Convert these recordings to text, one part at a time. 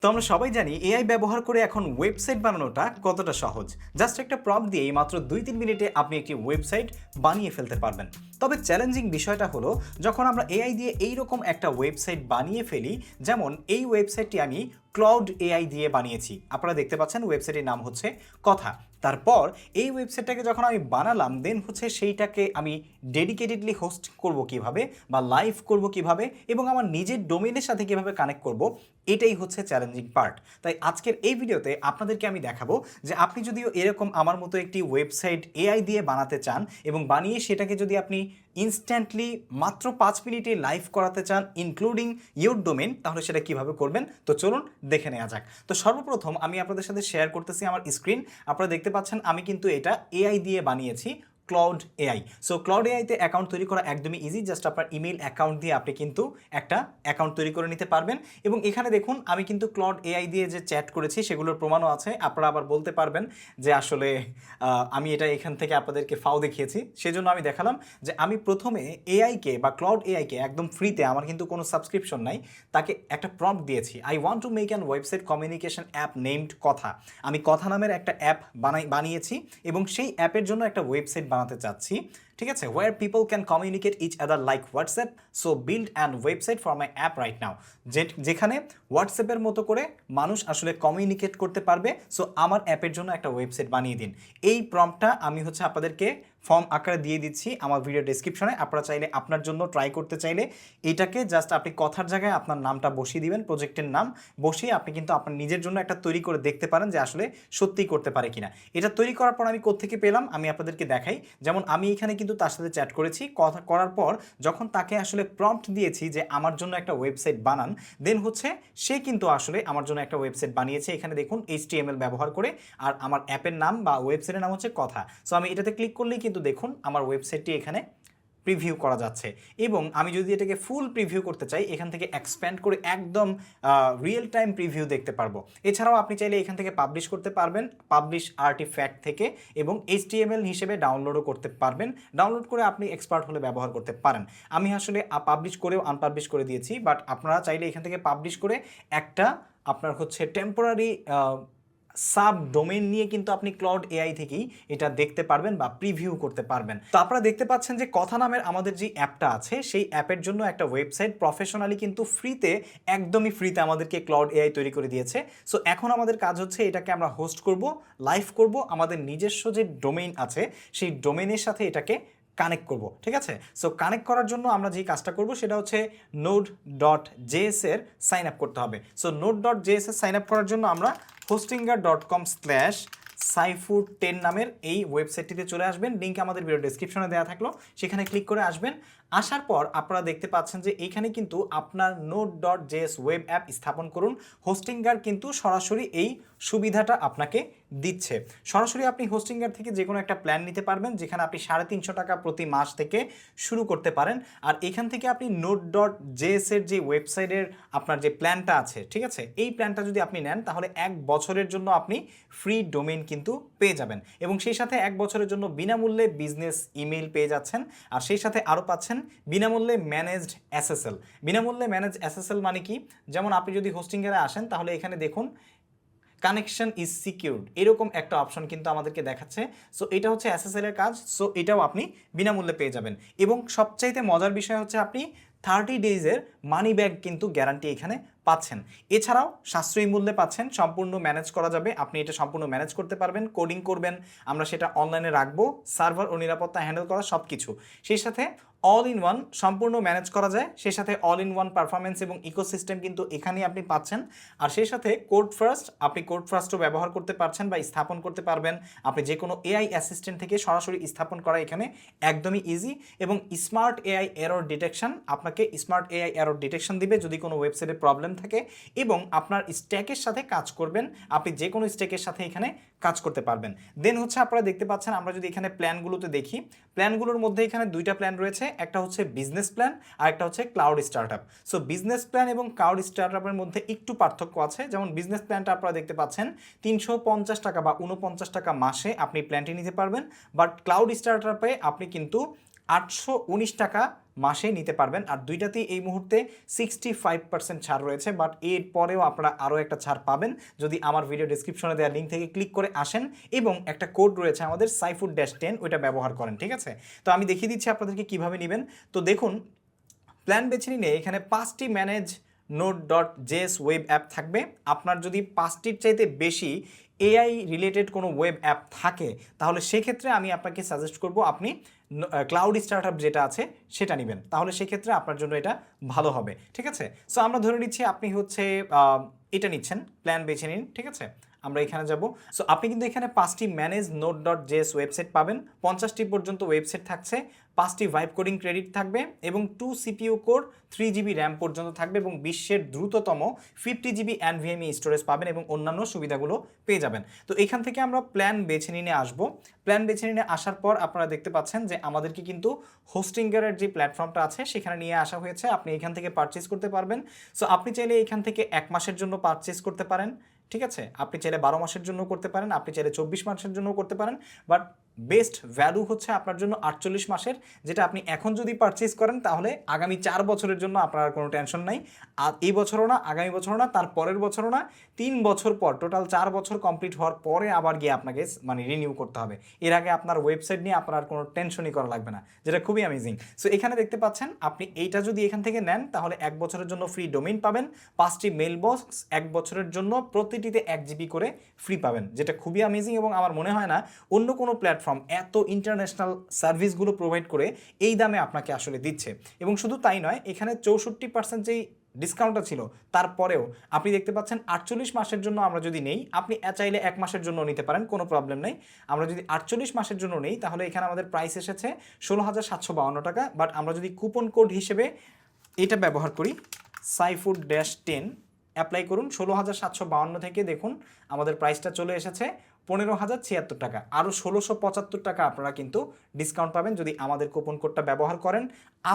তো আমরা সবাই জানি এআই ব্যবহার করে এখন ওয়েবসাইট বানানোটা কতটা সহজ। জাস্ট একটা প্রম্পট দিয়েই মাত্র ২-৩ মিনিটে আপনি একটি ওয়েবসাইট বানিয়ে ফেলতে পারবেন। তবে চ্যালেঞ্জিং বিষয়টা হলো যখন আমরা এআই দিয়ে এইরকম একটা ওয়েবসাইট বানিয়ে ফেলি, যেমন এই ওয়েবসাইটটি আমি ক্লাউড এআই দিয়ে বানিয়েছি। আপনারা দেখতে পাচ্ছেন ওয়েবসাইটের নাম হচ্ছে কথা। তারপর এই ওয়েবসাইটটাকে যখন আমি বানালাম দেন হচ্ছে সেইটাকে আমি ডেডিকেটেডলি হোস্ট করব কিভাবে বা লাইভ করব কিভাবে এবং আমার নিজের ডোমেনের সাথে কিভাবে কানেক্ট করব, এটাই হচ্ছে চ্যালেঞ্জিং পার্ট। তাই আজকের এই ভিডিওতে আপনাদেরকে আমি দেখাবো যে আপনি যদিও এরকম আমার মতো একটি ওয়েবসাইট এআই দিয়ে বানাতে চান এবং বানিয়ে সেটাকে যদি আপনি ইনস্ট্যান্টলি মাত্র ৫ মিনিটে লাইভ করাতে চান ইনক্লুডিং ইউর ডোমেন, তাহলে সেটা কিভাবে করবেন তো চলুন দেখে নেওয়া যাক। তো সর্বপ্রথম আমি আপনাদের সাথে শেয়ার করতেছি আমার স্ক্রিন। আপনারা দেখতে পাচ্ছেন আমি কিন্তু এটা এআই দিয়ে বানিয়েছি, ক্লাউড এআই। সো ক্লাউড এআইতে অ্যাকাউন্ট তৈরি করা একদমই ইজি। জাস্ট আপনার ইমেল অ্যাকাউন্ট দিয়ে আপনি কিন্তু একটা অ্যাকাউন্ট তৈরি করে নিতে পারবেন। এবং এখানে দেখুন আমি কিন্তু ক্লাউড এআই দিয়ে যে চ্যাট করেছি সেগুলোর প্রমাণও আছে। আপনারা আবার বলতে পারবেন যে আসলে আমি এটা এখান থেকে আপনাদেরকে ফাও দেখিয়েছি, সেজন্য আমি দেখালাম যে আমি প্রথমে এআইকে বা ক্লাউড এআইকে একদম ফ্রিতে, আমার কিন্তু কোনো সাবস্ক্রিপশন নাই, তাকে একটা প্রম্পট দিয়েছি, I want to make an website communication app named কথা। আমি কথা নামের একটা অ্যাপ বানিয়েছি এবং সেই অ্যাপের জন্য একটা ওয়েবসাইট বানাতে চাচ্ছি, ঠিক আছে, where people can communicate each other like WhatsApp. So build and website for my app right now. যেখানে হোয়াটসঅ্যাপের মতো করে মানুষ আসলে কমিউনিকেট করতে পারবে। সো আমার অ্যাপের জন্য একটা ওয়েবসাইট বানিয়ে দিন। এই প্রম্পটটা আমি হচ্ছে আপনাদেরকে ফর্ম আকারে দিয়ে দিচ্ছি আমার ভিডিও ডেসক্রিপশনে। আপনারা চাইলে আপনার জন্য ট্রাই করতে চাইলে এটাকে জাস্ট আপনি কথার জায়গায় আপনার নামটা বসিয়ে দিবেন, প্রজেক্টের নাম বসিয়ে আপনি কিন্তু আপনার নিজের জন্য একটা তৈরি করে দেখতে পারেন যে আসলে সত্যিই করতে পারে কিনা। এটা তৈরি করার পর আমি কোত্থেকে পেলাম আমি আপনাদেরকে দেখাই। যেমন আমি এখানে কিন্তু তার সাথে চ্যাট করেছি, কথা করার পর যখন তাকে আসলে প্রম্পট দিয়েছি যে আমার জন্য একটা ওয়েবসাইট বানান, দেন হচ্ছে সে কিন্তু আসলে আমার জন্য একটা ওয়েবসাইট বানিয়েছে। এখানে দেখুন HTML ব্যবহার করে, আর আমার অ্যাপের নাম বা ওয়েবসাইটের নাম হচ্ছে কথা। সো আমি এটাতে ক্লিক করলেই কিন্তু দেখুন আমার ওয়েবসাইটটি এখানে প্রিভিউ করা যাচ্ছে। এবং আমি যদি এটাকে ফুল প্রিভিউ করতে চাই এখান থেকে এক্সপ্যান্ড করে একদম রিয়েল টাইম প্রিভিউ দেখতে পারবো। এছাড়াও আপনি চাইলে এখান থেকে পাবলিশ করতে পারবেন, পাবলিশ আর্টিফ্যাক্ট থেকে, এবং HTML হিসেবে ডাউনলোডও করতে পারবেন। ডাউনলোড করে আপনি এক্সপার্ট হলে ব্যবহার করতে পারেন। আমি আসলে পাবলিশ করেও আনপাবলিশ করে দিয়েছি, বাট আপনারা চাইলে এখান থেকে পাবলিশ করে একটা আপনার হচ্ছে টেম্পোরারি সাব ডোমেইন নিয়ে কিন্তু আপনি ক্লাউড এআই থেকেই এটা দেখতে পারবেন বা প্রিভিউ করতে পারবেন। তো আপনারা দেখতে পাচ্ছেন যে কথা নামের আমাদের যে অ্যাপটা আছে সেই অ্যাপের জন্য একটা ওয়েবসাইট প্রফেশনালি কিন্তু ফ্রিতে, একদমই ফ্রিতে আমাদেরকে ক্লাউড এআই তৈরি করে দিয়েছে। সো এখন আমাদের কাজ হচ্ছে এটাকে আমরা হোস্ট করব, লাইভ করব, আমাদের নিজস্ব যে ডোমেইন আছে সেই ডোমেইনের সাথে এটাকে কানেক্ট করব, ঠিক আছে। সো কানেক্ট করার জন্য আমরা যেই কাজটা করব সেটা হচ্ছে node.js এর সাইন আপ করতে হবে। সো node.js এর সাইন আপ করার জন্য আমরা hostinger.com/সাইফুড10 নামের এই ওয়েবসাইটটিতে চলে আসবেন। লিঙ্ক আমাদের ভিডিও ডেসক্রিপশনে দেওয়া থাকলো, সেখানে ক্লিক করে আসবেন। আসার পর আপনারা দেখতে পাচ্ছেন যে এইখানে কিন্তু আপনার node.js ওয়েব অ্যাপ স্থাপন করুন। হোস্টিঙ্গার কিন্তু সরাসরি এই সুবিধাটা আপনাকে দিচ্ছে। সরাসরি আপনি হোস্টিঙ্গার থেকে যে কোনো একটা প্ল্যান নিতে পারবেন, যেখানে আপনি 350 টাকা প্রতি মাস থেকে শুরু করতে পারেন। আর এখান থেকে আপনি node.js এর যে ওয়েবসাইটের আপনার যে প্ল্যানটা আছে, ঠিক আছে, এই প্ল্যানটা যদি আপনি নেন তাহলে 1 বছরের জন্য আপনি ফ্রি ডোমেইন কিন্তু পেয়ে যাবেন, এবং সেই সাথে 1 বছরের জন্য বিনামূল্যে বিজনেস ইমেইল পেয়ে যাচ্ছেন। আর সেই সাথে আরও পাচ্ছেন বিনামূল্যে ম্যানেজড SSL। বিনামূল্যে ম্যানেজ SSL মানে কি, যেমন আপনি যদি হোস্টিংয়ে আসেন তাহলে এখানে দেখুন কানেকশন ইজ সিকিউরড, এরকম একটা অপশন কিন্তু আমাদেরকে দেখাচ্ছে। সো এটা হচ্ছে SSL এর কাজ। সো এটাও আপনি বিনামূল্যে পেয়ে যাবেন, এবং সবচাইতে মজার বিষয় হচ্ছে আপনি 30 ডেজের মানি ব্যাক কিন্তু গ্যারান্টি এখানে পাচ্ছেন। এছাড়াও সাশ্রয়ী মূল্যে পাচ্ছেন, সম্পূর্ণ ম্যানেজ করা যাবে, আপনি এটা সম্পূর্ণ ম্যানেজ করতে পারবেন, কোডিং করবেন, আমরা সেটা অনলাইনে রাখবো, সার্ভার ও নিরাপত্তা হ্যান্ডেল করা সব কিছু। সেই সাথে অল ইন ওয়ান সম্পূর্ণ ম্যানেজ করা যায়, সেই সাথে অল ইন ওয়ান পারফরমেন্স এবং ইকোসিস্টেম কিন্তু এখানেই আপনি পাচ্ছেন। আর সেই সাথে কোড ফার্স্ট, আপনি কোড ফার্স্টও ব্যবহার করতে পারছেন বা স্থাপন করতে পারবেন। আপনি যে কোনো এআই অ্যাসিস্ট্যান্ট থেকে সরাসরি স্থাপন করা এখানে একদমই ইজি। এবং স্মার্ট এআই এরর ডিটেকশন, আপনাকে স্মার্ট এআই এরর ডিটেকশন দিবে যদি কোনো ওয়েবসাইটে প্রবলেম থাকে, এবং আপনার স্ট্যাকের সাথে কাজ করবেন, আপনি যে কোনো স্ট্যাকের সাথে এখানে কাজ করতে পারবেন। দেন হচ্ছে আপনারা দেখতে পাচ্ছেন, আমরা যদি এখানে প্ল্যানগুলোতে দেখি, প্ল্যানগুলোর মধ্যে এখানে দুইটা প্ল্যান রয়েছে, একটা হচ্ছে বিজনেস প্ল্যান আর একটা হচ্ছে cloud startup. So business plan এবং ক্লাউড স্টার্টআপের মধ্যে একটু পার্থক্য আছে। যেমন বিজনেস প্ল্যানটা আপনারা দেখতে পাচ্ছেন 350 টাকা বা 49 টাকা মাসে আপনি প্ল্যানটি নিতে পারবেন, বাট ক্লাউড স্টার্টআপে আপনি কিন্তু 819 টাকা মাসে নিতে পারবেন। আর দুইটাতেই এই মুহূর্তে 65% ছাড় রয়েছে, বাট এর পরেও আপনারা আরও একটা ছাড় পাবেন যদি আমার ভিডিও ডিসক্রিপশনে দেওয়া লিঙ্ক থেকে ক্লিক করে আসেন এবং একটা কোড রয়েছে আমাদের সাইফুড-10 ওইটা ব্যবহার করেন, ঠিক আছে? তো আমি দেখিয়ে দিচ্ছি আপনাদেরকে কীভাবে নেবেন। তো দেখুন, প্ল্যান বেছে নিলে এখানে 5টি ম্যানেজ নোট.js ওয়েব অ্যাপ থাকবে। আপনার যদি 5টির চাইতে বেশি এআই রিলেটেড কোনো ওয়েব অ্যাপ থাকে তাহলে সেক্ষেত্রে আমি আপনাকে সাজেস্ট করব আপনি ক্লাউড স্টার্টআপ যেটা আছে সেটা নেবেন, তাহলে সেক্ষেত্রে আপনার জন্য এটা ভালো হবে, ঠিক আছে? সো আমরা ধরে নিচ্ছি আপনি হচ্ছে এটা নিচ্ছেন, প্ল্যান বেছে নিন, ঠিক আছে? আমরা এখানে যাব। সো আপনি কিন্তু এখানে 5টি ম্যানেজ নোট.js ওয়েবসাইট পাবেন, 50টি পর্যন্ত ওয়েবসাইট থাকছে, 5টি ভাইব কোডিং ক্রেডিট থাকবে এবং 2 CPU কোর, 3 GB র্যাম পর্যন্ত থাকবে এবং বিশ্বের দ্রুততম 50 GB NVMe স্টোরেজ পাবেন এবং অন্যান্য সুবিধাগুলো পেয়ে যাবেন। তো এখান থেকে আমরা প্ল্যান বেছে নিয়ে আসবো। প্ল্যান বেছে নিয়ে আসার পর আপনারা দেখতে পাচ্ছেন যে আমাদেরকে কিন্তু হোস্টিংয়ের যে প্ল্যাটফর্মটা আছে সেখানে নিয়ে আসা হয়েছে। আপনি এখান থেকে পারচেস করতে পারবেন। সো আপনি চাইলে এখান থেকে 1 মাসের জন্য পারচেস করতে পারেন, ঠিক আছে? আপনি চাইলে 12 মাসের জন্য করতে পারেন, আপনি চাইলে 24 মাসের জন্য করতে পারেন, বাট বেস্ট ভ্যালু হচ্ছে আপনার জন্য 48 মাসের, যেটা আপনি এখন যদি পারচেস করেন তাহলে আগামী 4 বছরের জন্য আপনার আর কোনো টেনশন নাই। আর এই বছরও না, আগামী বছরও না, তার পরের বছরও না, 3 বছর পর, টোটাল 4 বছর কমপ্লিট হওয়ার পরে আবার গিয়ে আপনাকে মানে রিনিউ করতে হবে। এর আগে আপনার ওয়েবসাইট নিয়ে আপনার আর কোনো টেনশনই করা লাগবে না, যেটা খুবই অ্যামেজিং। সো এখানে দেখতে পাচ্ছেন আপনি এইটা যদি এখান থেকে নেন তাহলে 1 বছরের জন্য ফ্রি ডোমেইন পাবেন, 5টি মেল বক্স 1 বছরের জন্য প্রতিটিতে 1 GB করে ফ্রি পাবেন, যেটা খুবই অ্যামেজিং। এবং আমার মনে হয় না অন্য কোনো প্ল্যাটফর্ম এত ইন্টারন্যাশনাল সার্ভিসগুলো প্রোভাইড করে এই দামে আপনাকে আসলে দিচ্ছে। এবং শুধু তাই নয়, এখানে 64% যেই ডিসকাউন্টটা ছিল তারপরেও আপনি দেখতে পাচ্ছেন 48 মাসের জন্য আমরা যদি নেই, আপনি চাইলে 1 মাসের জন্য নিতে পারেন, কোনো প্রবলেম নেই। আমরা যদি 48 মাসের জন্য নেই তাহলে এখানে আমাদের প্রাইস এসেছে 16,752 টাকা, বাট আমরা যদি কুপন কোড হিসেবে এটা ব্যবহার করি সাইফুড-10 অ্যাপ্লাই করুন, 16,752 থেকে দেখুন আমাদের প্রাইসটা চলে এসেছে 15,076 টাকা। আরও 1,675 টাকা আপনারা কিন্তু ডিসকাউন্ট পাবেন যদি আমাদের কুপন কোডটা ব্যবহার করেন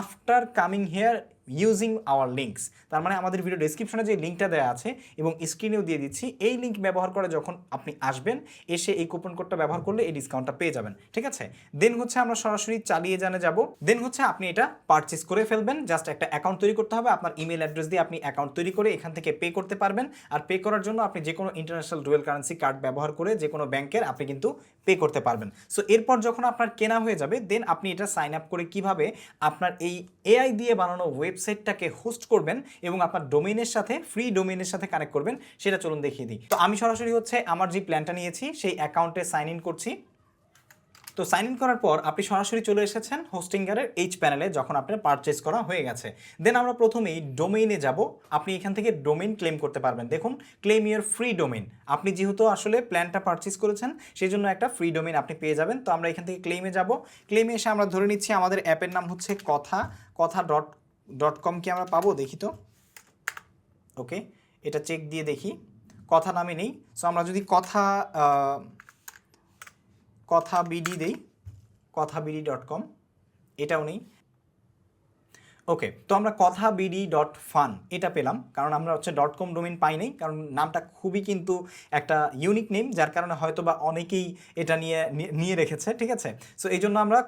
after coming here using our links. তার মানে আমাদের ভিডিও ডেসক্রিপশনে যে লিঙ্কটা দেওয়া আছে এবং স্ক্রিনেও দিয়ে দিচ্ছি, এই লিঙ্ক ব্যবহার করে যখন আপনি আসবেন, এসে এই কুপন কোডটা ব্যবহার করলে এই ডিসকাউন্টটা পেয়ে যাবেন, ঠিক আছে? দেন হচ্ছে আমরা সরাসরি চালিয়ে জানে যাব। দেন হচ্ছে আপনি এটা পারচেস করে ফেলবেন। জাস্ট একটা অ্যাকাউন্ট তৈরি করতে হবে, আপনার ইমেল অ্যাড্রেস দিয়ে আপনি অ্যাকাউন্ট তৈরি করে এখান থেকে পে করতে পারবেন। আর পে করার জন্য আপনি যে কোনো ইন্টারন্যাশনাল ডুয়েল কারেন্সি কার্ড ব্যবহার করে যে কোনো ব্যাংকের আপনি কিন্তু পে করতে পারবেন। সো এরপর যখন আপনার কেনা হয়ে যাবে দেন আপনি এটা সাইন আপ করে কিভাবে আপনার এই এআই দিয়ে বানানো ওয়েবসাইটটাকে হোস্ট করবেন এবং আপনার ডোমেইনের সাথে, ফ্রি ডোমেইনের সাথে কানেক্ট করবেন সেটা চলুন দেখিয়ে দিই। তো আমি সরাসরি হচ্ছে আমার যে প্ল্যানটা নিয়েছি সেই অ্যাকাউন্টে সাইন ইন করছি। তো সাইন ইন করার পর আপনি সরাসরি চলে এসেছেন হোস্টিংয়ারের এইচ প্যানেলে যখন আপনার পারচেস করা হয়ে গেছে। দেন আমরা প্রথমেই ডোমেইনে যাব। আপনি এখান থেকে ডোমেইন ক্লেম করতে পারবেন। দেখুন, ক্লেম ইয়ার ফ্রি ডোমেইন। আপনি যেহেতু আসলে প্ল্যানটা পারচেস করেছেন সেই জন্য একটা ফ্রি ডোমেইন আপনি পেয়ে যাবেন। তো আমরা এখান থেকে ক্লেমে যাব। ক্লেমে এসে আমরা ধরে নিচ্ছি আমাদের অ্যাপের নাম হচ্ছে কথা.com কি আমরা পাবো দেখি তো। ওকে, এটা চেক দিয়ে দেখি, কথা নামে নেই। সো আমরা যদি কথা বিডি দেই, কথাবিডি.com, এটাও নেই। ওকে, তো আমরা কথাবিডি.ফান এটা পেলাম, কারণ আমরা হচ্ছে .com ডোমেইন পাই নাই, কারণ নামটা খুবই কিন্তু একটা ইউনিক নেম, যার কারণে হয়তো বা অনেকেই এটা নিয়ে রেখেছে, ঠিক আছে? সো এই জন্য আমরা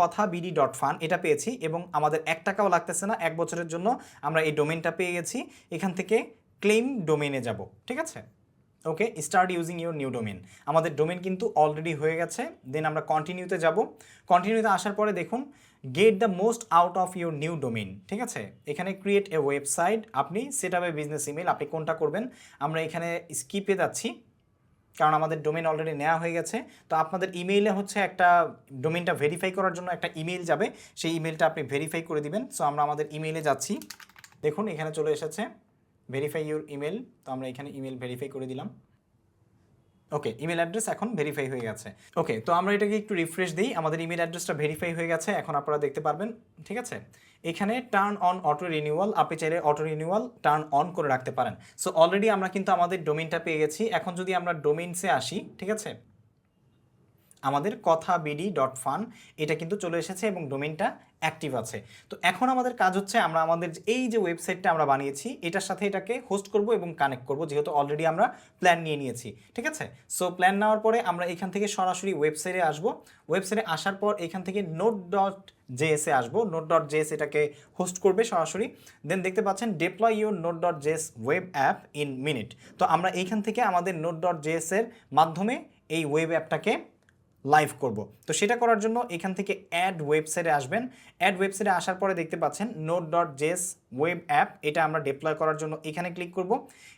কথাবিডি.ফান এটা পেয়েছি এবং আমাদের 1 টাকাও লাগতেছে না, 1 বছরের জন্য আমরা এই ডোমেইনটা পেয়ে গেছি। এখান থেকে ক্লেম ডোমেইনে যাব, ঠিক আছে? Okay, start using your new domain. আমাদের ডোমেইন কিন্তু অলরেডি হয়ে গেছে। দেন আমরা কন্টিনিউতে যাব। কন্টিনিউতে আসার পরে দেখুন get the most out of your new domain, ঠিক আছে? এখানে ক্রিয়েট এ ওয়েবসাইট, আপনি সেট আপ এ বিজনেস ইমেল, আপনি কোনটা করবেন। আমরা এখানে স্কিপে যাচ্ছি কারণ আমাদের ডোমেইন অলরেডি নেওয়া হয়ে গেছে। তো আপনাদের ইমেইলে হচ্ছে একটা ডোমেইনটা ভেরিফাই করার জন্য একটা ইমেইল যাবে, সেই ইমেইলটা আপনি ভেরিফাই করে দিবেন। সো আমরা আমাদের ইমেইলে যাচ্ছি। দেখুন এখানে চলে এসেছে ভেরিফাই ইউর ইমেল। তো আমরা এখানে ইমেল ভেরিফাই করে দিলাম। ওকে, ইমেল অ্যাড্রেস এখন ভেরিফাই হয়ে গেছে। ওকে, তো আমরা এটাকে একটু রিফ্রেশ দিই। আমাদের ইমেল অ্যাড্রেসটা ভেরিফাই হয়ে গেছে, এখন আপনারা দেখতে পারবেন, ঠিক আছে? এখানে টার্ন অন অটো রিনিউয়াল, আপনি চাইলে অটো রিনিউয়াল টার্ন অন করে রাখতে পারেন। সো অলরেডি আমরা কিন্তু আমাদের ডোমেইনটা পেয়ে গেছি। এখন যদি আমরা ডোমেইনসে আসি, ঠিক আছে, আমাদের কথাবিডি.ফান এটা কিন্তু চলে এসেছে এবং ডোমেইনটা অ্যাক্টিভ আছে। তো এখন আমাদের কাজ হচ্ছে আমরা আমাদের এই যে ওয়েবসাইটটা আমরা বানিয়েছি এটার সাথে এটাকে হোস্ট করব এবং কানেক্ট করব, যেহেতু অলরেডি আমরা প্ল্যান নিয়ে নিয়েছি। ঠিক আছে, সো প্ল্যান নেওয়ার পরে আমরা এখান থেকে সরাসরি ওয়েবসাইটে আসব। ওয়েবসাইটে আসার পর এখান থেকে Node.js-এ আসবো। Node.js এটাকে হোস্ট করবে সরাসরি। দেন দেখতে পাচ্ছেন deploy your Node.js web app in minute. তো আমরা এইখান থেকে আমাদের Node.js এর মাধ্যমে এই ওয়েব অ্যাপটাকে লাইভ করব। তো সেটা করার জন্য এখান থেকে অ্যাড ওয়েবসাইটে আসবেন। অ্যাড ওয়েবসাইটে আসার পরে দেখতে পাচ্ছেন Node.js ওয়েব অ্যাপ, এটা আমরা ডিপ্লয় করার জন্য এখানে ক্লিক করব।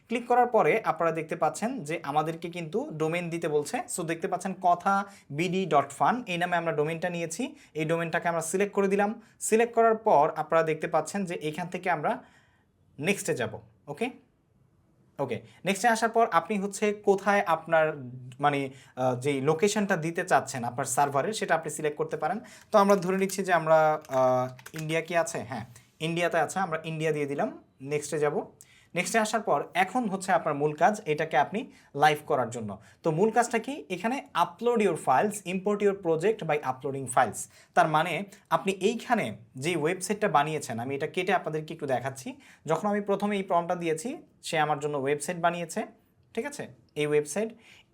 ক্লিক করার পরে আপনারা দেখতে পাচ্ছেন যে আমাদেরকে কিন্তু ডোমেন দিতে বলছে। সো দেখতে পাচ্ছেন কথা bd.fun এই নামে আমরা ডোমেনটা নিয়েছি। এই ডোমেনটাকে আমরা সিলেক্ট করে দিলাম। সিলেক্ট করার পর আপনারা দেখতে পাচ্ছেন যে এখান থেকে আমরা নেক্সটে যাব। ওকে ওকে, নেক্সটে আসার পর আপনি হচ্ছে কোথায় আপনার মানে যে লোকেশনটা দিতে চাচ্ছেন আপনার সার্ভারের সেটা আপনি সিলেক্ট করতে পারেন। তো আমরা ধরে নিচ্ছি যে আমরা ইন্ডিয়া কি আছে, হ্যাঁ ইন্ডিয়াতে আছে, আমরা ইন্ডিয়া দিয়ে দিলাম। নেক্সটে যাব। নেক্সটে আসার পর এখন হচ্ছে আপনার মূল কাজ এটাকে আপনি লাইভ করার জন্য। তো মূল কাজটা কি, এখানে upload your files, import your project by uploading files. তার মানে আপনি এইখানে যে ওয়েবসাইটটা বানিয়েছেন, আমি এটা কেটে আপনাদেরকে একটু দেখাচ্ছি। যখন আমি প্রথমে এই প্রম্পটটা দিয়েছি সে আমার জন্য ওয়েবসাইট বানিয়েছে। ঠিক আছে, এই ওয়েবসাইট।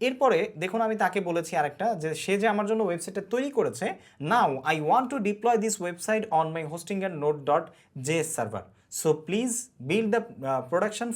এরপরে দেখুন আমি তাকে বলেছি আরেকটা যে সে যে আমার জন্য ওয়েবসাইটটা তৈরি করেছে, now I want to deploy this website on my hosting এর Node.js server. So please build the production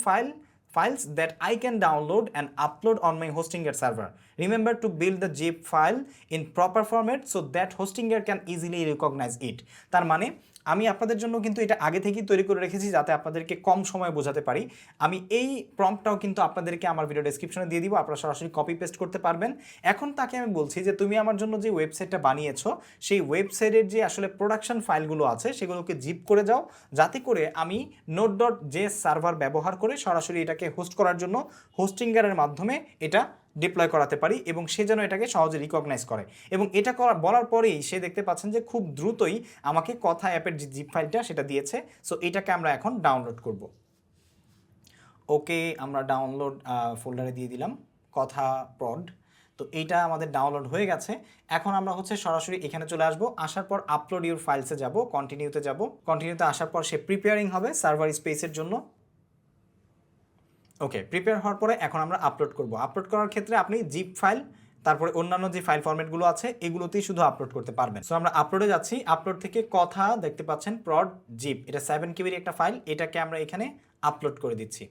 files that I can download and upload on my HostingGate server. Remember to build the zip file in proper format so that HostingGate can easily recognize it. তার মানে আমি আপনাদের জন্য কিন্তু এটা আগে থেকেই তৈরি করে রেখেছি যাতে আপনাদেরকে কম সময়ে বোঝাতে পারি। আমি এই প্রম্পটটাও কিন্তু আপনাদেরকে আমার ভিডিও ডেসক্রিপশনে দিয়ে দিব, আপনারা সরাসরি কপি পেস্ট করতে পারবেন। এখন তাকে আমি বলছি যে তুমি আমার জন্য যে ওয়েবসাইটটা বানিয়েছো সেই ওয়েবসাইটের যে আসলে প্রোডাকশন ফাইলগুলো আছে সেগুলোকে জিপ করে যাও, যাতে করে আমি Node.js সার্ভার ব্যবহার করে সরাসরি এটাকে হোস্ট করার জন্য হোস্টিংগারের মাধ্যমে এটা ডিপ্লয় করাতে পারি এবং সে যেন এটাকে সহজে রিকগনাইজ করে। এবং এটা বলার পরেই সে দেখতে পাচ্ছেন যে খুব দ্রুতই আমাকে কথা অ্যাপের যে জিপ ফাইলটা সেটা দিয়েছে। সো এটাকে আমরা এখন ডাউনলোড করব। ওকে, আমরা ডাউনলোড ফোল্ডারে দিয়ে দিলাম কথা প্রড। তো এইটা আমাদের ডাউনলোড হয়ে গেছে। এখন আমরা হচ্ছে সরাসরি এখানে চলে আসবো। আসার পর আপলোড ইউর ফাইলসে যাব, কন্টিনিউতে যাব। কন্টিনিউতে আসার পর সে প্রিপেয়ারিং হবে সার্ভার স্পেসের জন্য। ওকে, প্রিপেয়ার হওয়ার পরে এখন আমরা আপলোড করব। আপলোড করার ক্ষেত্রে আপনি জিপ ফাইল তারপরে অন্যান্য যে ফাইল ফরম্যাটগুলো আছে এগুলোতেই শুধু আপলোড করতে পারবেন। সো আমরা আপলোডে যাচ্ছি। আপলোড থেকে কথা দেখতে পাচ্ছেন প্রড জিপ, এটা 7 কেবির একটা ফাইল, এটাকে আমরা এখানে আপলোড করে দিচ্ছি।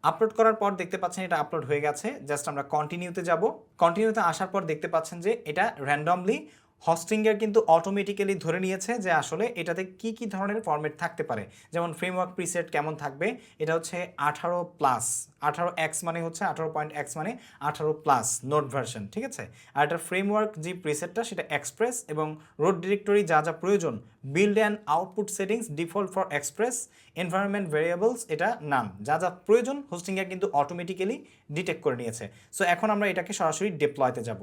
আপলোড করার পর দেখতে পাচ্ছেন এটা আপলোড হয়ে গেছে। জাস্ট আমরা কন্টিনিউতে যাব। কন্টিনিউতে আসার পর দেখতে পাচ্ছেন যে এটা র্যান্ডমলি হোস্টিংয়ের কিন্তু অটোমেটিক্যালি ধরে নিয়েছে যে আসলে এটাতে কি কি ধরনের ফরম্যাট থাকতে পারে। যেমন ফ্রেমওয়ার্ক প্রিসেট কেমন থাকবে, এটা হচ্ছে 18+, 18x মানে হচ্ছে 18.x মানে 18+ নোট ভার্সন। ঠিক আছে, আর এটা ফ্রেমওয়ার্ক যে প্রিসেটটা সেটা এক্সপ্রেস এবং রোড ডিরেক্টরি যা যা প্রয়োজন, build and output settings default for express, environment variables এটা নান, যা যা প্রয়োজন হোস্টিংয়ের কিন্তু অটোমেটিক্যালি ডিটেক্ট করে নিয়েছে। সো এখন আমরা এটাকে সরাসরি ডিপ্লয়তে যাব।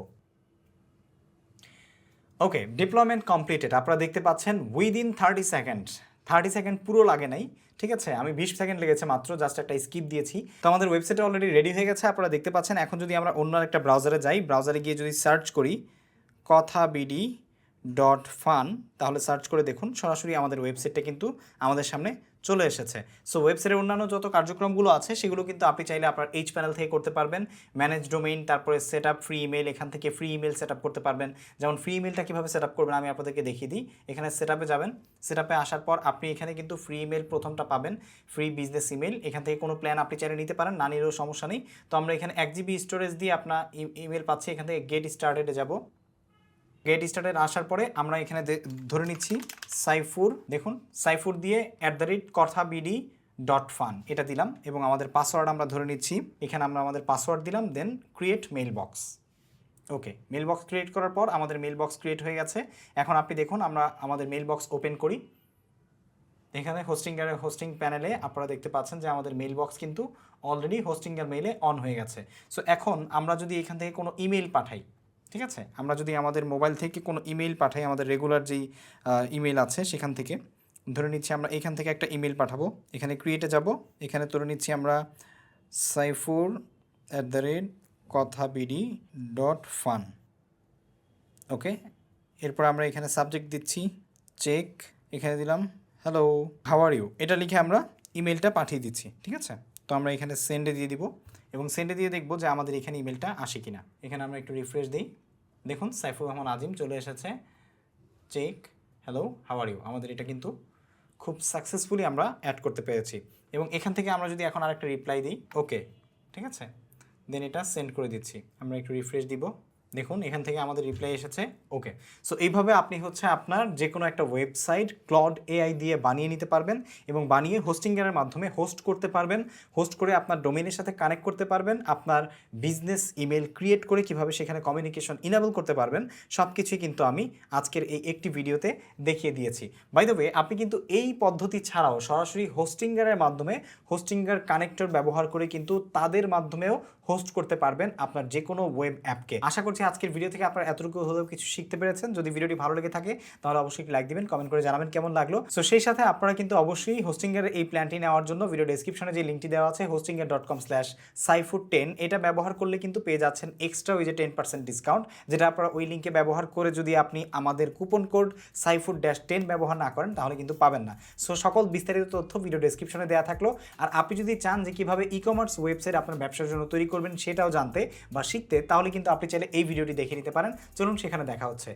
ওকে, ডিপ্লয়মেন্ট কমপ্লিটেড। আপনারা দেখতে পাচ্ছেন উইদিন 30 সেকেন্ড, 30 সেকেন্ড পুরো লাগে নাই। ঠিক আছে, আমি 20 সেকেন্ড লেগেছে মাত্র, জাস্ট একটা স্কিপ দিয়েছি। তো আমাদের ওয়েবসাইট অলরেডি রেডি হয়ে গেছে, আপনারা দেখতে পাচ্ছেন। এখন যদি আমরা অন্য একটা ব্রাউজারে যাই, ব্রাউজারে গিয়ে যদি সার্চ করি KothaBD.fun, তাহলে সার্চ করে দেখুন সরাসরি আমাদের ওয়েবসাইটটা কিন্তু আমাদের সামনে চলে এসেছে। সো ওয়েবসাইটের অন্যান্য যত কার্যক্রমগুলো আছে সেগুলো কিন্তু আপনি চাইলে আপনার এইচ প্যানেল থেকে করতে পারবেন। ম্যানেজ ডোমেইন, তারপরে সেট আপ ফ্রি ইমেল, এখান থেকে ফ্রি ইমেল সেট আপ করতে পারবেন। যেমন ফ্রি ইমেলটা কীভাবে সেট আপ করবেন আমি আপনাদেরকে দেখিয়ে দিই। এখানে সেট আপে যাবেন। সেট আপে আসার পর আপনি এখানে কিন্তু ফ্রি ইমেল প্রথমটা পাবেন, ফ্রি বিজনেস ইমেল। এখান থেকে কোনো প্ল্যান আপনি চাইলে নিতে পারেন, না নিলেও সমস্যা নেই। তো আমরা এখানে 1 GB স্টোরেজ দিয়ে আপনার ইমেল পাচ্ছি। এখান থেকে গেট স্টার্টেডে যাব। গেট স্টার্টেড আসার পরে আমরা এখানে ধরে নিচ্ছি সাইফুর। দেখুন সাইফুর দিয়ে @KothaBD.fun এটা দিলাম এবং আমাদের পাসওয়ার্ড আমরা ধরে নিচ্ছি। এখানে আমরা আমাদের পাসওয়ার্ড দিলাম, দেন ক্রিয়েট মেইল বক্স। ওকে, মেইল বক্স ক্রিয়েট করার পর আমাদের মেইল বক্স ক্রিয়েট হয়ে গেছে। এখন আপনি দেখুন আমরা আমাদের মেইল বক্স ওপেন করি। এখানে হোস্টিং প্যানেলে আপনারা দেখতে পাচ্ছেন যে আমাদের মেইল বক্স কিন্তু অলরেডি হোস্টিংয়ের মেইলে অন হয়ে গেছে। সো এখন আমরা যদি এখান থেকে কোনো ইমেল পাঠাই, ঠিক আছে, আমরা যদি আমাদের মোবাইল থেকে কোনো ইমেল পাঠাই, আমাদের রেগুলার যেই ইমেল আছে সেখান থেকে ধরে নিচ্ছি আমরা এখান থেকে একটা ইমেল পাঠাবো। এখানে ক্রিয়েটে যাব, এখানে ধরে নিচ্ছি আমরা saifur@KothaBD.fun। ওকে, এরপর আমরা এখানে সাবজেক্ট দিচ্ছি চেক এখানে দিলাম হ্যালো হাউ আর ইউ, এটা লিখে আমরা ইমেলটা পাঠিয়ে দিচ্ছি। ঠিক আছে, তো আমরা এখানে সেন্ডে দিয়ে দিব এবং সেন্ডে দিয়ে দেখবো যে আমাদের এখানে ইমেলটা আসে কিনা। এখানে আমরা একটু রিফ্রেশ দিই, দেখুন সাইফুর রহমান আজিম চলে এসেছে। Check hello how are you, আমাদের এটা কিন্তু খুব সাকসেসফুলি আমরা অ্যাড করতে পেরেছি। এবং এখান থেকে আমরা যদি এখন আরেকটা রিপ্লাই দিই ওকে, ঠিক আছে, দেন এটা সেন্ড করে দিচ্ছি। আমরা একটু রিফ্রেশ দিব, দেখুন এখান থেকে আমাদের রিপ্লাই এসেছে ওকে। সো এইভাবে আপনি হচ্ছে আপনার যে কোনো একটা ওয়েবসাইট ক্লড এআই দিয়ে বানিয়ে নিতে পারবেন এবং বানিয়ে হোস্টিংয়ের মাধ্যমে হোস্ট করতে পারবেন। হোস্ট করে আপনার ডোমেনের সাথে কানেক্ট করতে পারবেন, আপনার বিজনেস ইমেল ক্রিয়েট করে কিভাবে সেখানে কমিউনিকেশন ইনেবল করতে পারবেন, সব কিছুই কিন্তু আমি আজকের এই একটি ভিডিওতে দেখিয়ে দিয়েছি। বাই দ্য ওয়ে, আপনি কিন্তু এই পদ্ধতি ছাড়াও সরাসরি হোস্টিংয়ের মাধ্যমে হোস্টিংয়ের কানেক্টর ব্যবহার করে কিন্তু তাদের মাধ্যমেও হোস্ট করতে পারবেন আপনার যে কোনো ওয়েব অ্যাপকে। আশা করছি আজকের ভিডিও থেকে আপনারা এতটুকু হলেও কিছু শিখতে পেরেছেন। যদি ভিডিওটি ভালো লেগে থাকে তাহলে অবশ্যই লাইক দিবেন, কমেন্ট করে জানাবেন কেমন লাগলো। সো সেই সাথে আপনারা কিন্তু অবশ্যই হোস্টিংয়ের এই প্ল্যানটি নেওয়ার জন্য ভিডিও ডেসক্রিপশনে যে লিঙ্কটি দেওয়া আছে hostingr.com/saifood10, এটা ব্যবহার করলে কিন্তু পেয়ে যাচ্ছেন এক্সট্রা ওই যে 10% ডিসকাউন্ট, যেটা আপনারা ওই লিঙ্কে ব্যবহার করে যদি আপনি আমাদের কুপন কোড সাইফুড-10 ব্যবহার না করেন তাহলে কিন্তু পাবেন না। সো সকল বিস্তারিত তথ্য ভিডিও ডেসক্রিপশনে দেওয়া থাকলো। আর আপনি যদি চান যে কীভাবে ই কমার্স ওয়েবসাইট আপনার ব্যবসার জন্য তৈরি করবেন সেটাও জানতে বা শিখতে, তাহলে কিন্তু আপনি চাইলে এই ভিডিওটি দেখে নিতে পারেন। চলুন সেখানে দেখা হচ্ছে।